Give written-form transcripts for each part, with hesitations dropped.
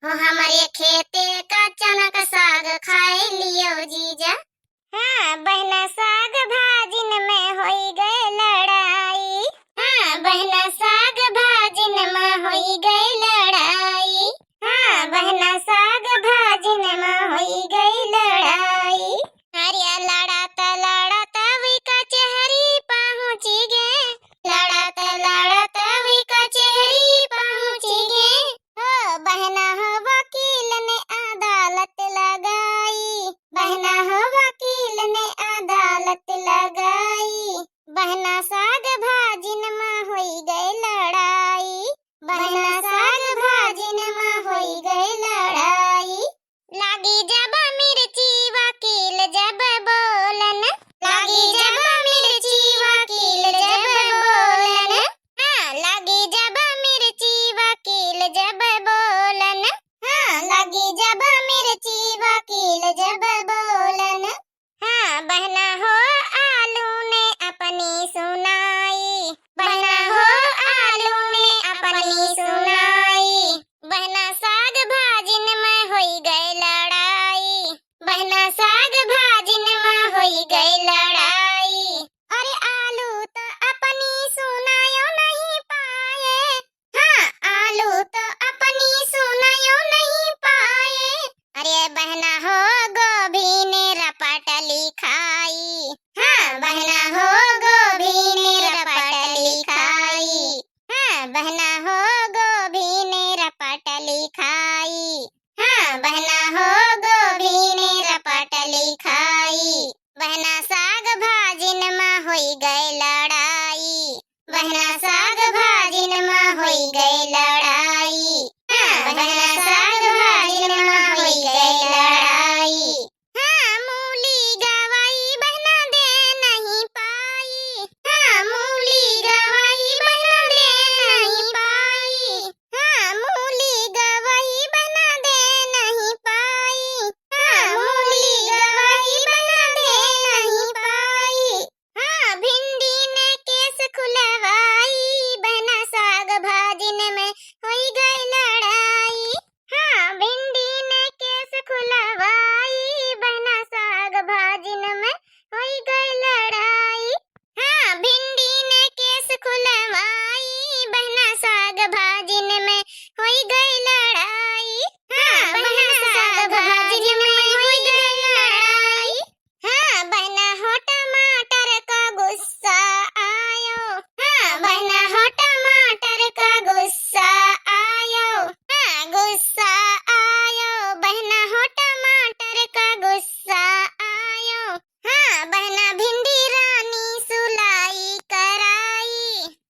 हो हमारे खेते का चना का साग खाए लियो जीजा। हाँ बहना साग भाजिन में होई गए लड़ाई। हाँ बहना साग भाजिन में होई गए लड़ाई। हाँ बहना साग भाजिन में होई गई लड़ाई। हरिया लड़ाता वी कचहरी पहुंची गे। लड़ाता वी कचहरी पहुंची गे। हो बहना हो वकील ने अदालत लगाई। बहना हो वकील ने अदालत लगाई। बहना साग भाजिन में होई गए लड़ाई। बहना साग भाजिन में होई गए लड़ाई। लागी जब मिर्ची वकील जब बोलन। लागी जब मिर्ची वकील जब बोलन। हाँ लागी जब मिर्ची वकील जब बोलन। हाँ लागी जब मिर्ची वकील जब बोलन। हाँ बहना हो आलू ने अपनी सुनाई। बहना हो आलू ने अपनी सुनाई। बहना साग भाजिन में होई गए लड़ाई। बहना साग भाजिन में होई गए लड़ाई। अरे आलू तो अपनी सुनायो नहीं पाए। हाँ आलू तो अपनी सुनायो नहीं पाए। अरे बहना हो गोभी ने रपटली खाई। हाँ बहना हो गोभी ने रपटली खाई। हाँ बहना हो गोभी ने रपटली खाई। हाँ बहना हो गोभी ने रपटली खाई। बहना साग भाजिन में होई गए लड़ाई। बहना साग भाजिन में होई गए लड़ाई। हाँ बहना साग भाजिन में होई गए लड़ाई। हाँ मूली गवाई बहना दे नहीं पाई। हाँ मूली गवाई बहना दे नहीं पाई। हाँ मूली गवाई बहना दे नहीं पाई। हाँ मूली गवाई बहना दे नहीं पाई। हाँ भिंडी ने केस खुलवाई। बहना साग भाजिन में होई गई लड़ाई। हाँ भिंडी ने केस खुलवाई। बहना साग भाजिन में होई गई लड़ाई। हाँ भिंडी ने केस खुलवाई। बहना साग भाजिन में होई गई लड़ाई। हाँ बहना साग भाजिन में होई गई लड़ाई। हाँ बहना हो टमाटर का गुस्सा आयो। हाँ बहना हो टमाटर का गुस्सा आयो। हाँ गुस्सा आयो। बहना हो टमाटर का गुस्सा आयो। हाँ बहना भिंडी रानी सुलाई कराई।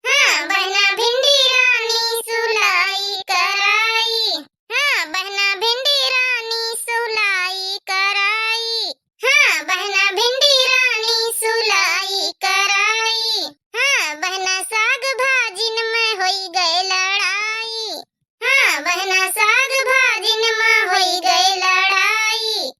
हाँ बहना भिंडी रानी सुलाई कराई। हाँ बहना भिंडी रानी सुलाई कराई। हाँ बहना भिंडी रानी सुलाई कराई। हाँ बहना साग भाजिन में होई गए लड़ाई। हाँ बहना साग भाजिन में होई गए लड़ाई।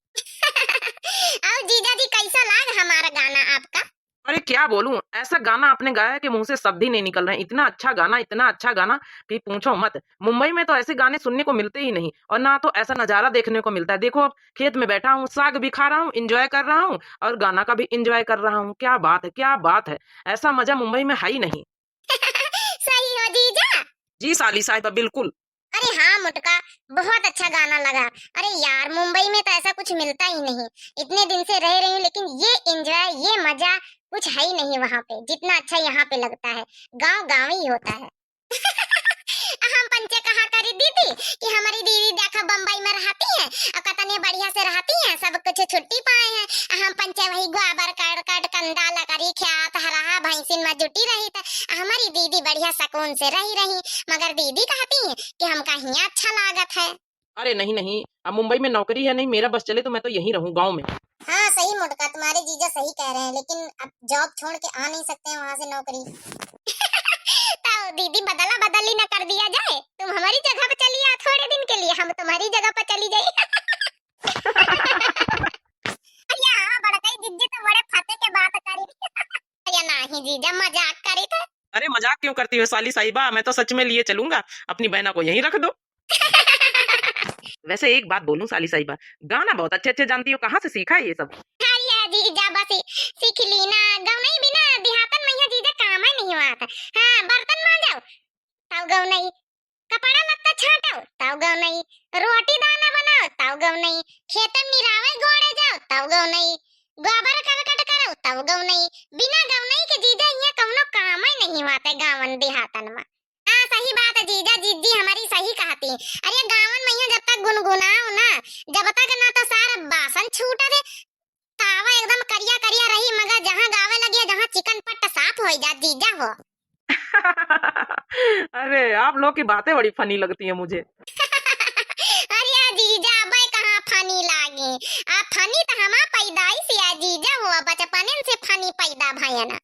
और जीजा जी कैसा लाग हमारा गाना आपका? अरे क्या बोलूं, ऐसा गाना आपने गाया कि मुंह से शब्द ही नहीं निकल रहे। इतना अच्छा गाना कि पूछो मत। मुंबई में तो ऐसे गाने सुनने को मिलते ही नहीं, और ना तो ऐसा नजारा देखने को मिलता है। देखो अब खेत में बैठा हूँ, साग भी खा रहा हूँ, इंजॉय कर रहा हूँ, और गाना का भी इंजॉय कर रहा हूँ। क्या बात है, क्या बात है। ऐसा मजा मुंबई में है ही नहीं। सही हो जीजा। जी साली साहिबा, बिल्कुल। अरे हाँ मुटका, बहुत अच्छा गाना लगा। अरे यार मुंबई में तो ऐसा कुछ मिलता ही नहीं। इतने दिन से रह रही हूँ लेकिन ये एंजॉय, ये मजा कुछ है ही नहीं वहाँ पे, जितना अच्छा यहाँ पे लगता है। गांव गांव ही होता है। हम पंचे कहा करी दीदी कि हमारी दीदी देखा बम्बई में रहती है और कतने बढ़िया से रहती है, सब कुछ छुट्टी पाए हैं। हम पंचे वही गोबर काट काट कंदा लकड़ी ख्यात हरा भैंसिन में जुटी रही था। हमारी दीदी बढ़िया सुकून से रही। मगर दीदी कहती है कि हमका यहाँ अच्छा लागत है। अरे नहीं नहीं, अब मुंबई में नौकरी है नहीं, मेरा बस चले तो मैं तो यहीं रहूं गाँव में। हाँ सही मुटका, तुम्हारे जीजा सही कह रहे हैं, लेकिन अब जॉब छोड़ के आ नहीं सकते हैं वहाँ से नौकरी। तो दीदी बदला बदली न कर दिया जाए, तुम हमारी जगह पे चली आ थोड़े दिन के लिए, हम तुम्हारी जगह पे चली जाए। नहीं जीजा, मजाक करी थे। अरे मजाक क्यों करती हो साली साहिबा, मैं तो सच में लिए चलूंगा। अपनी बहना को यहीं रख दो। वैसे एक बात बोलूं साली साहिबा, गाना बहुत अच्छे अच्छे जानती हो, कहाँ से सीखा है ये सब? अरे जीजा बस सीख ली ना, गाँव नहीं बिना देहातन में यहाँ जीजा काम ही नहीं हुआ था। हाँ, बर्तन मांजाओ तब गाँव नहीं, कपड़ा लत्ता छाटाओ तब गाँव नहीं, रोटी दाना बनाओ तब गाँव नहीं, खेत में निरावे गोड़े जाओ तब गाँव नहीं, गोबर करकट करो तब गाँव नहीं, बिना गाँव नहीं के जीजा यहाँ कौनो काम ही नहीं हुआ था गाँवन देहातन में। हाँ सही बात है जीजा, जीजी हमारी सही कहती। अरे गाँवन में यहाँ जब तक गुनगुनाओ ना, जब तक ना तो सारा बासन छूटा दे, तावा एकदम करिया करिया रही, मगर जहाँ गावे लगी जहाँ चिकन पट्टा साफ हो जा जीजा हो। अरे आप लोग की बातें बड़ी फनी लगती है मुझे। अरे जीजा भाई कहाँ फनी लागे, आप फनी तो हमा पैदाइश या जीजा हुआ, बचपन से फनी पैदा भय ना।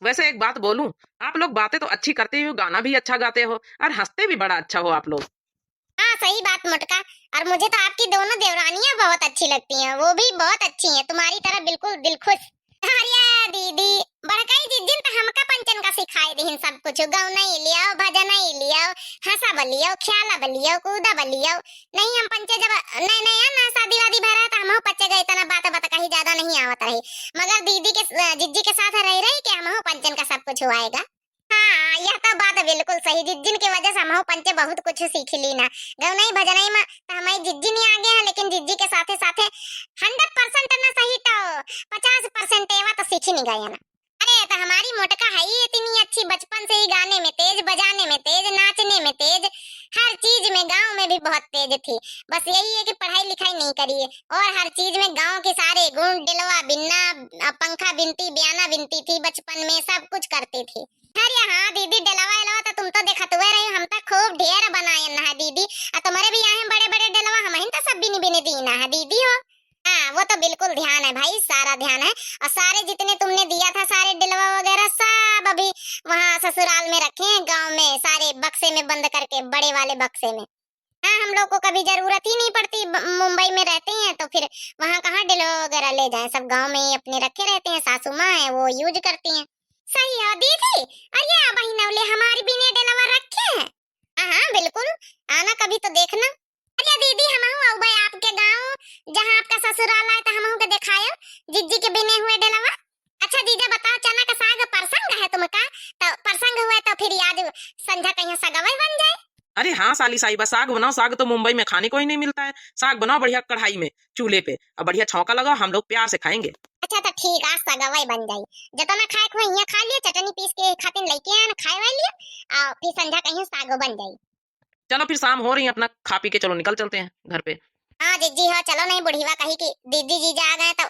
वैसे एक बात बोलूं, आप लोग बातें तो अच्छी करते हो, गाना भी अच्छा गाते हो और हंसते भी बड़ा अच्छा हो आप लोग। हाँ सही बात मोटका, और मुझे तो आपकी दोनों देवरानियां बहुत अच्छी लगती हैं, वो भी बहुत अच्छी हैं, तुम्हारी तरह बिल्कुल दिल खुश। अरे दीदी बड़काई जिद्दिन तो हमका पंचन का सिखाई दीन सब कुछ, गाँव नहीं लियाओ, भजन नहीं लियाओ, हंसा बलियो, ख्याला बलियो, कूदा बलियो, नहीं हम पंचे जब नए नया ना शादी वादी भरा तो हम पच्चे गए तना बात बात कहीं ज्यादा नहीं आवत रही, मगर दीदी के जिज्जी के साथ रह रही के हम पंचन का सब कुछ हुआएगा। हाँ यह तो बात बिल्कुल सही, जिज्जिन की वजह से हम पंचे बहुत कुछ सीख ली ना, गाँव नहीं भजन नहीं में तो हमारी जिज्जी नहीं आगे है, लेकिन जिज्जी के साथे साथे 100% ना सही तो 50% एवा तो सीख ही नहीं गए ना। अरे तो हमारी मोटका है ही इतनी अच्छी, बचपन से ही गाने में तेज, बजाने में तेज, नाचने में तेज, हर चीज में गांव में भी बहुत तेज थी। बस यही है कि पढ़ाई लिखाई नहीं करी है, और हर चीज में गांव के सारे गुण, डिलवा बिनना, पंखा बिनती, बयाना बिनती थी, बचपन में सब कुछ करती थी। अरे हाँ दीदी डलवा डलवा तो तुम तो देखत हुए रहे, हम तो खूब ढेर बनाए ना है दीदी, और तुम्हारे भी यहाँ बड़े बड़े डलवा, हम तो सब बिनी बिनी दीना है दीदी हो। हाँ वो तो बिल्कुल ध्यान है भाई, सारा ध्यान है, और सारे जितने तुमने दिया था सारे डिलवा वगैरह सब अभी वहाँ ससुराल में रखे हैं, गांव में सारे बक्से में बंद करके, बड़े वाले बक्से में। हाँ हम लोग को कभी जरूरत ही नहीं पड़ती, मुंबई में रहते हैं तो फिर वहाँ कहाँ डिलवा वगैरह ले जाए, सब गाँव में ही अपने रखे रहते हैं, सासू माँ है वो यूज करती है। सही है दीदी, अरे बहिनौले हमारी भी ने डिलवा रखे हैं। हाँ बिल्कुल, आना कभी तो देखना। अरे दीदी हम आओ भाई आपके गाँव, जहाँ आपका ससुराल है तो हम के दिखायो जिज्जी के बिने हुए डिलवा। अच्छा जीजा बताओ, चना का साग प्रसंग है तुमका, तो प्रसंग हुआ तो फिर याद संध्या कहीं सगवई बन जाए। अरे हाँ साली साहिबा, साग बनाओ, साग तो मुंबई में खाने को ही नहीं मिलता है, साग बनाओ बढ़िया कढ़ाई में चूल्हे पे, और बढ़िया छौंका लगाओ, हम लोग प्यार से खाएंगे। अच्छा तो ठीक, आज सगवई बन जाई, जितना खाए को यहाँ खा लिया, चटनी पीस के खातिर लेके आना, खाए वाली लिया, और फिर संध्या कहीं साग बन जाई। चलो फिर शाम हो रही है, अपना खा पी के चलो निकल चलते हैं घर पे। हाँ जिज्जी हो चलो, नहीं बुढ़ीवा कही कि दीदी जीजा आ गए तो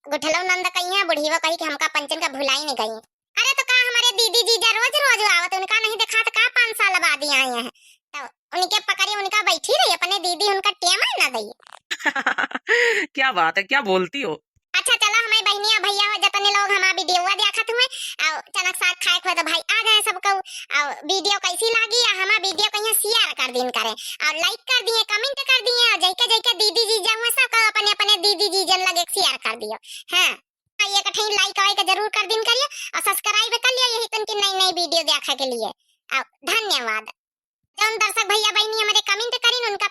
गुठलो नंद कही है, बुढ़ीवा कही कि हमका पंचन का भुला ही नहीं गई। अरे तो कहा हमारे दीदी जीजा रोज रोज आवत, उनका नहीं देखा तो कहा 5 साल बाद ही आए हैं, तो उनके पकड़ी उनका बैठी रही अपने दीदी, उनका टेम ही ना दी। क्या बात है, क्या बोलती हो। अच्छा चला हमारी बहनिया भैया हो जतने लोग हमारा वीडियो देखत हुए, और चनक साग खाए खुए तो भाई आ गए सबको, और वीडियो कैसी लगी हमारा वीडियो कहीं शेयर कर दिन करे, और लाइक कर दिए, कमेंट कर दिए, और जैके जैके दीदी जीजा हुए सब अपने अपने दीदी जीजन लगे शेयर कर दियो। हाँ ये कठिन लाइक वाइक जरूर कर दिन करिए, और सब्सक्राइब कर लियो, यही तन की नई नई वीडियो देखने के लिए। धन्यवाद। जौन दर्शक भैया बहनी हमारे कमेंट करीन उनका